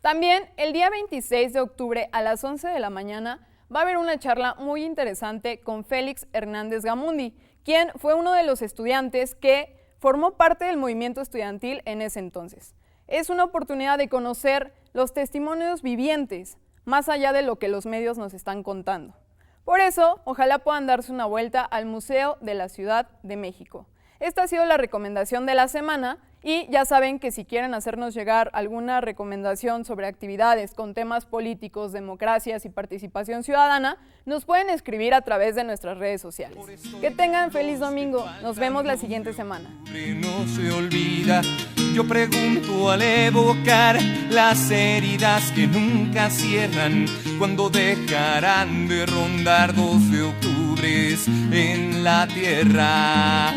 También el día 26 de octubre a las 11 de la mañana va a haber una charla muy interesante con Félix Hernández Gamundi, quien fue uno de los estudiantes que formó parte del movimiento estudiantil en ese entonces. Es una oportunidad de conocer los testimonios vivientes, más allá de lo que los medios nos están contando. Por eso, ojalá puedan darse una vuelta al Museo de la Ciudad de México. Esta ha sido la recomendación de la semana y ya saben que si quieren hacernos llegar alguna recomendación sobre actividades con temas políticos, democracias y participación ciudadana, nos pueden escribir a través de nuestras redes sociales. Que tengan feliz domingo. Nos vemos la siguiente semana. No se olvida. Yo pregunto al evocar las heridas que nunca cierran, cuando dejarán de rondar 12 octubres en la tierra.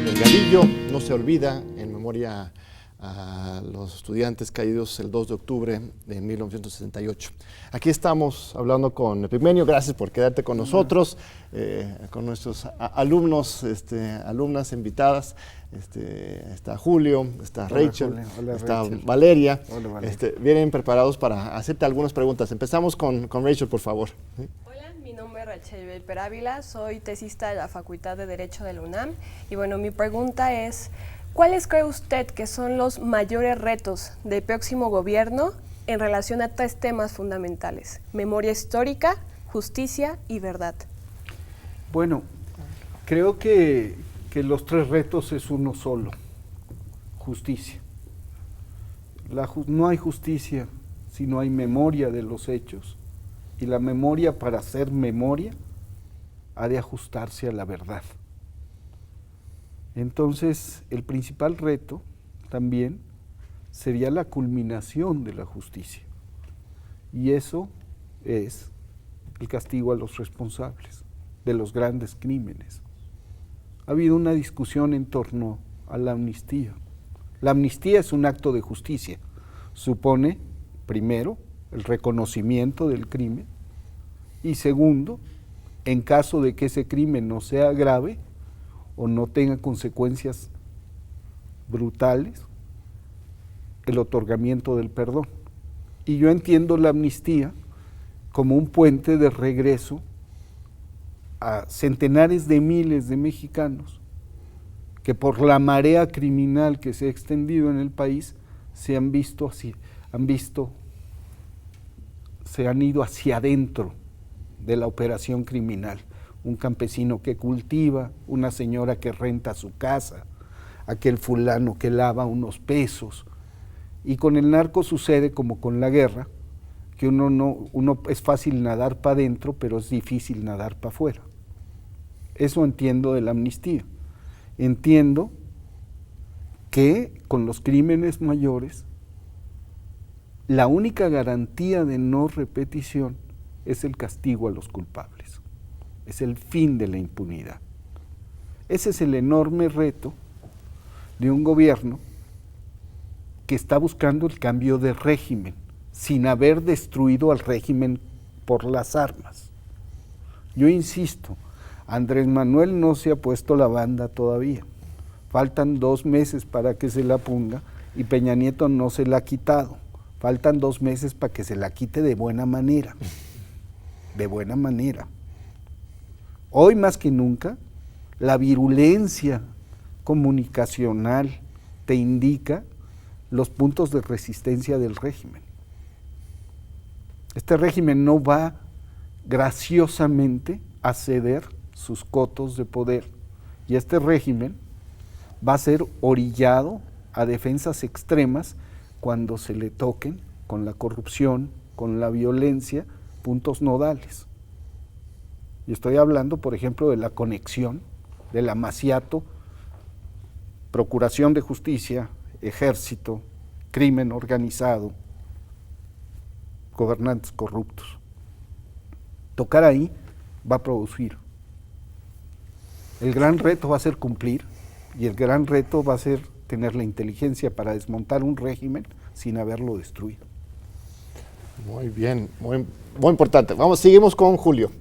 Delgadillo no se olvida, en memoria a los estudiantes caídos el 2 de octubre de 1968. Aquí estamos hablando con Epigmenio, gracias por quedarte con nosotros, con nuestros alumnos, alumnas invitadas. Está Julio, está Rachel, hola, está Rachel. Valeria. Hola, Valeria. Vienen preparados para hacerte algunas preguntas. Empezamos con Rachel, por favor. ¿Sí? Hola, mi nombre es Rachel Belper Ávila, soy tesista de la Facultad de Derecho de la UNAM y bueno, mi pregunta es, ¿cuáles cree usted que son los mayores retos del próximo gobierno en relación a 3 temas fundamentales: memoria histórica, justicia y verdad? Bueno, creo que los 3 retos es uno solo: justicia. No hay justicia si no hay memoria de los hechos, y la memoria, para ser memoria, ha de ajustarse a la verdad. Entonces, el principal reto también sería la culminación de la justicia, y eso es el castigo a los responsables de los grandes crímenes. Ha habido una discusión en torno a la amnistía. La amnistía es un acto de justicia. Supone, primero, el reconocimiento del crimen y segundo, en caso de que ese crimen no sea grave o no tenga consecuencias brutales, el otorgamiento del perdón. Y yo entiendo la amnistía como un puente de regreso a centenares de miles de mexicanos que por la marea criminal que se ha extendido en el país se han ido hacia adentro de la operación criminal. Un campesino que cultiva, una señora que renta su casa, aquel fulano que lava unos pesos. Y con el narco sucede como con la guerra, que uno es fácil nadar para adentro, pero es difícil nadar para afuera. Eso entiendo de la amnistía. Entiendo que con los crímenes mayores, la única garantía de no repetición es el castigo a los culpables. Es el fin de la impunidad. Ese es el enorme reto de un gobierno que está buscando el cambio de régimen, sin haber destruido al régimen por las armas. Yo insisto, Andrés Manuel no se ha puesto la banda todavía. Faltan 2 meses para que se la ponga y Peña Nieto no se la ha quitado. Faltan 2 meses para que se la quite de buena manera. De buena manera. Hoy más que nunca, La virulencia comunicacional te indica los puntos de resistencia del régimen. Este régimen no va graciosamente a ceder sus cotos de poder, y este régimen va a ser orillado a defensas extremas cuando se le toquen con la corrupción, con la violencia, puntos nodales. Y estoy hablando, por ejemplo, de la conexión del amaciato, procuración de justicia, ejército, crimen organizado, gobernantes corruptos. Tocar ahí va a producir. El gran reto va a ser cumplir, y el gran reto va a ser tener la inteligencia para desmontar un régimen sin haberlo destruido. Muy bien, muy importante. Seguimos con Julio.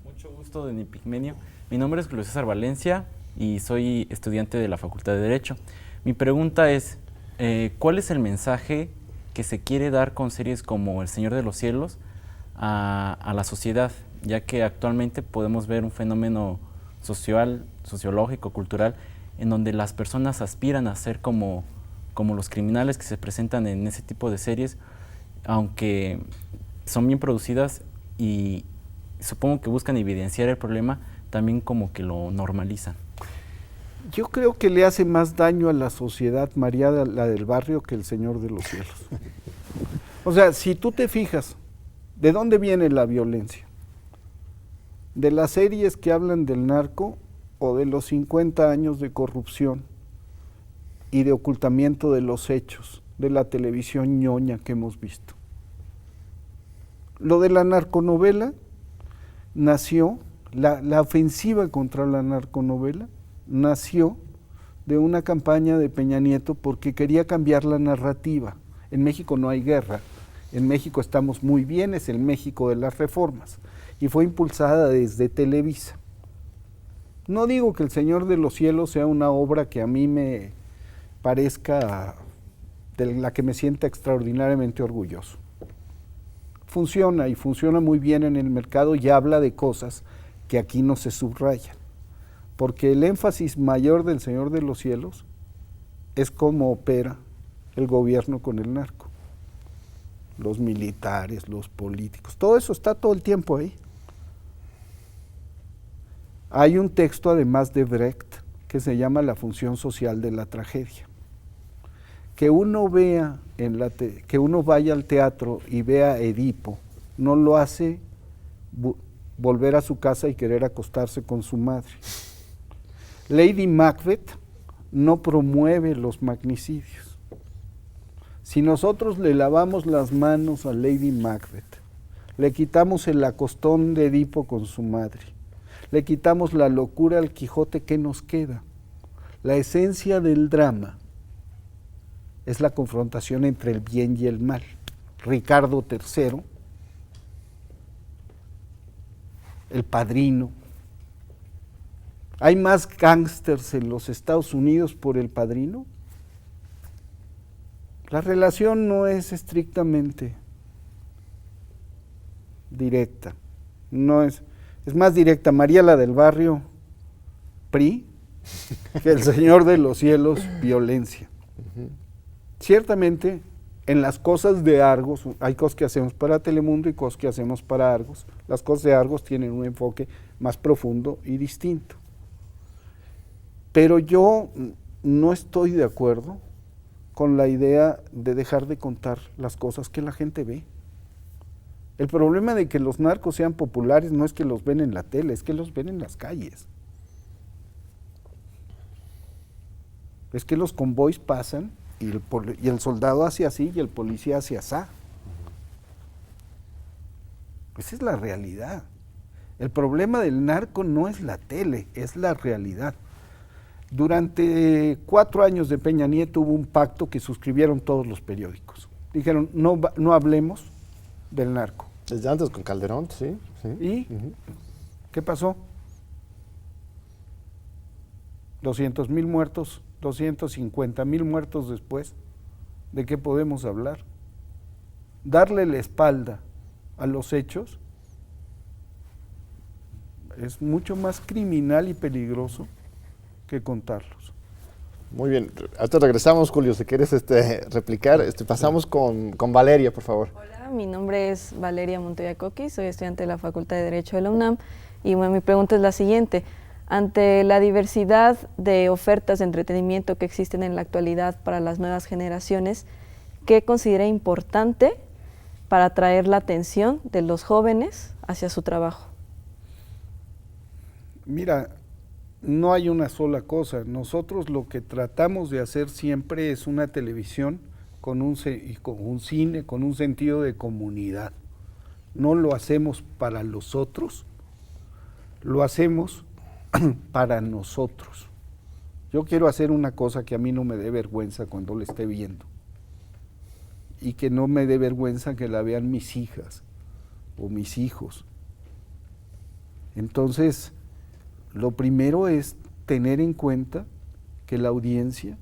Mucho gusto, don Epigmenio. Mi nombre es Julio César Valencia y soy estudiante de la Facultad de Derecho. Mi pregunta es, ¿cuál es el mensaje que se quiere dar con series como El Señor de los Cielos a la sociedad? Ya que actualmente podemos ver un fenómeno social, sociológico, cultural, en donde las personas aspiran a ser como los criminales que se presentan en ese tipo de series, aunque son bien producidas y supongo que buscan evidenciar el problema, también como que lo normalizan. Yo creo que le hace más daño a la sociedad María la del Barrio que El Señor de los Cielos. O sea, si tú te fijas, ¿de dónde viene la violencia? ¿De las series que hablan del narco o de los 50 años de corrupción y de ocultamiento de los hechos de la televisión ñoña que hemos visto? Lo de la narconovela nació, la ofensiva contra la narconovela nació de una campaña de Peña Nieto porque quería cambiar la narrativa. En México no hay guerra, en México estamos muy bien, es el México de las reformas, y fue impulsada desde Televisa. No digo que El Señor de los Cielos sea una obra que a mí me parezca de la que me sienta extraordinariamente orgulloso. Funciona y funciona muy bien en el mercado y habla de cosas que aquí no se subrayan, porque el énfasis mayor del Señor de los Cielos es cómo opera el gobierno con el narco, los militares, los políticos, todo eso está todo el tiempo ahí. Hay un texto además de Brecht que se llama La función social de la tragedia. Que uno vea que uno vaya al teatro y vea a Edipo no lo hace volver a su casa y querer acostarse con su madre. Lady Macbeth no promueve los magnicidios. Si nosotros le lavamos las manos a Lady Macbeth, le quitamos el acostón de Edipo con su madre, le quitamos la locura al Quijote, ¿qué nos queda? La esencia del drama es la confrontación entre el bien y el mal. Ricardo III, El Padrino. ¿Hay más gángsters en los Estados Unidos por El Padrino? La relación no es estrictamente directa, es más directa María la del Barrio, PRI, que El Señor de los Cielos, violencia. Ciertamente, en las cosas de Argos, hay cosas que hacemos para Telemundo y cosas que hacemos para Argos. Las cosas de Argos tienen un enfoque más profundo y distinto. Pero yo no estoy de acuerdo con la idea de dejar de contar las cosas que la gente ve. El problema de que los narcos sean populares no es que los ven en la tele, es que los ven en las calles. Es que los convoys pasan y el soldado hace así y el policía hace asá. Esa es la realidad. El problema del narco no es la tele, es la realidad. Durante 4 años de Peña Nieto hubo un pacto que suscribieron todos los periódicos. Dijeron, no hablemos del narco. Desde antes con Calderón, sí. ¿Y qué pasó? 200,000 muertos, 250,000 muertos después. ¿De qué podemos hablar? Darle la espalda a los hechos es mucho más criminal y peligroso que contarlos. Muy bien, hasta regresamos, Julio, si quieres replicar, pasamos con Valeria, por favor. Hola, mi nombre es Valeria Montoya Coqui, soy estudiante de la Facultad de Derecho de la UNAM y bueno, mi pregunta es la siguiente. Ante la diversidad de ofertas de entretenimiento que existen en la actualidad para las nuevas generaciones, ¿qué considera importante para atraer la atención de los jóvenes hacia su trabajo? Mira, no hay una sola cosa. Nosotros lo que tratamos de hacer siempre es una televisión con un cine, con un sentido de comunidad. No lo hacemos para los otros, lo hacemos para nosotros. Yo quiero hacer una cosa que a mí no me dé vergüenza cuando la esté viendo y que no me dé vergüenza que la vean mis hijas o mis hijos. Entonces, lo primero es tener en cuenta que la audiencia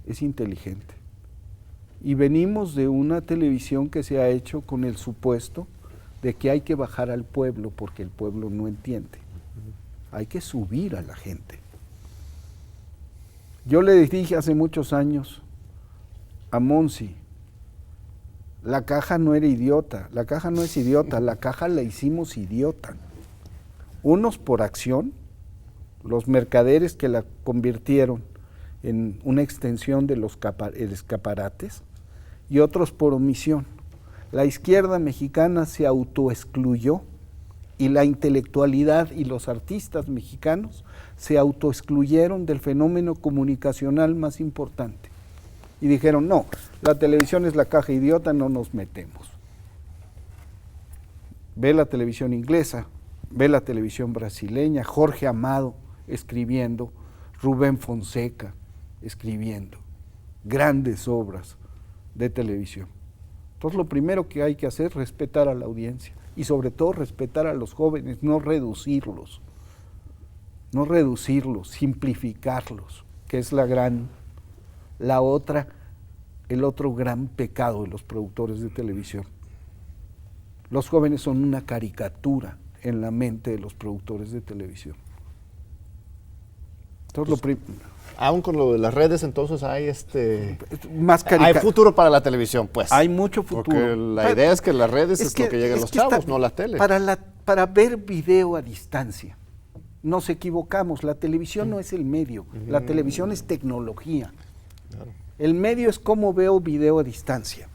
es inteligente. Y venimos de una televisión que se ha hecho con el supuesto de que hay que bajar al pueblo porque el pueblo no entiende. Hay que subir a la gente. Yo le dije hace muchos años a Monsi, la caja no era idiota, la caja no es idiota, la caja la hicimos idiota. Unos por acción, los mercaderes que la convirtieron en una extensión de los escaparates, y otros por omisión. La izquierda mexicana se autoexcluyó y la intelectualidad y los artistas mexicanos se autoexcluyeron del fenómeno comunicacional más importante. Y dijeron, no, la televisión es la caja idiota, no nos metemos. Ve la televisión inglesa, ve la televisión brasileña, Jorge Amado escribiendo, Rubén Fonseca escribiendo, grandes obras de televisión. Entonces lo primero que hay que hacer es respetar a la audiencia y sobre todo respetar a los jóvenes, no reducirlos, simplificarlos, que es el otro gran pecado de los productores de televisión. Los jóvenes son una caricatura en la mente de los productores de televisión. Entonces, aún con lo de las redes, entonces hay hay futuro para la televisión, pues. Hay mucho futuro. Porque la idea es que las redes es lo que lleguen los chavos, no la tele. Para ver video a distancia, nos equivocamos. La televisión no es el medio, la televisión es tecnología. Claro. El medio es cómo veo video a distancia.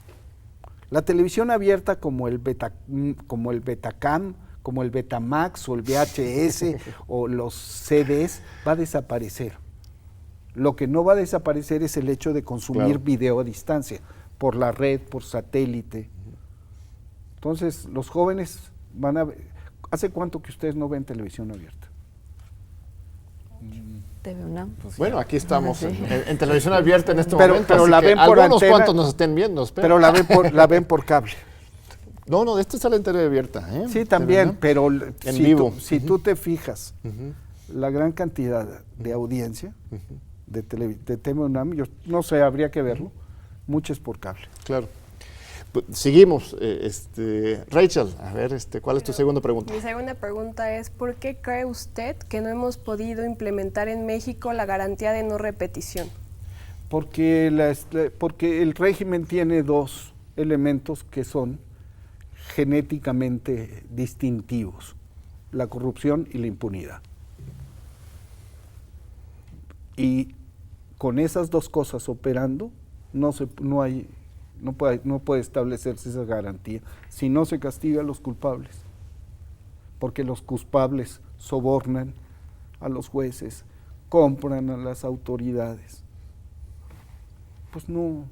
La televisión abierta como el Betacam, como el Betamax o el VHS o los CDs va a desaparecer. Lo que no va a desaparecer es el hecho de consumir video a distancia, por la red, por satélite. Entonces, los jóvenes van a ver. ¿Hace cuánto que ustedes no ven televisión abierta? TV UNAM. Bueno, aquí estamos en televisión abierta en este momento. Pero la ven por algunos antena, cuantos nos estén viendo. Espera. Pero la ven por cable. No, de sale en TV abierta. Sí, también, pero si vivo. tú te fijas, la gran cantidad de audiencia de TV UNAM, yo no sé, habría que verlo, mucho es por cable. Claro. Seguimos, Rachel, a ver, ¿cuál es tu segunda pregunta? Mi segunda pregunta es, ¿por qué cree usted que no hemos podido implementar en México la garantía de no repetición? Porque el régimen tiene dos elementos que son genéticamente distintivos, la corrupción y la impunidad. Y con esas dos cosas operando, no puede establecerse esa garantía si no se castiga a los culpables, porque los culpables sobornan a los jueces, compran a las autoridades. Pues no,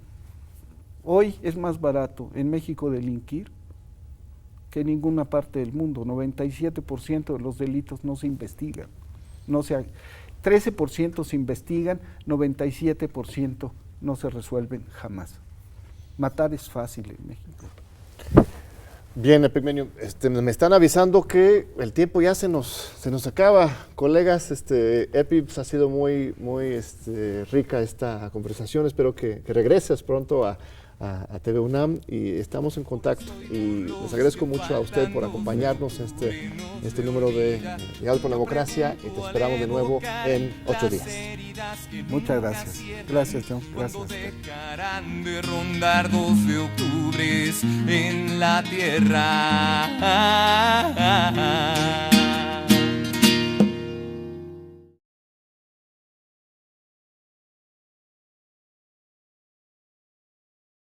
hoy es más barato en México delinquir que en ninguna parte del mundo. 97% de los delitos no se investigan, 13% se investigan, 97% no se resuelven jamás. Matar es fácil en México. Bien, Epigmenio, me están avisando que el tiempo ya se nos acaba. Colegas, Epi, ha sido muy rica esta conversación. Espero que regreses pronto a a TV UNAM y estamos en contacto. Y les agradezco mucho a usted por acompañarnos en este número de Diálogos por la Democracia y te esperamos de nuevo en 8 días. Muchas gracias. Gracias, John. Gracias. Dejarán de rondar 12 octubres en la tierra.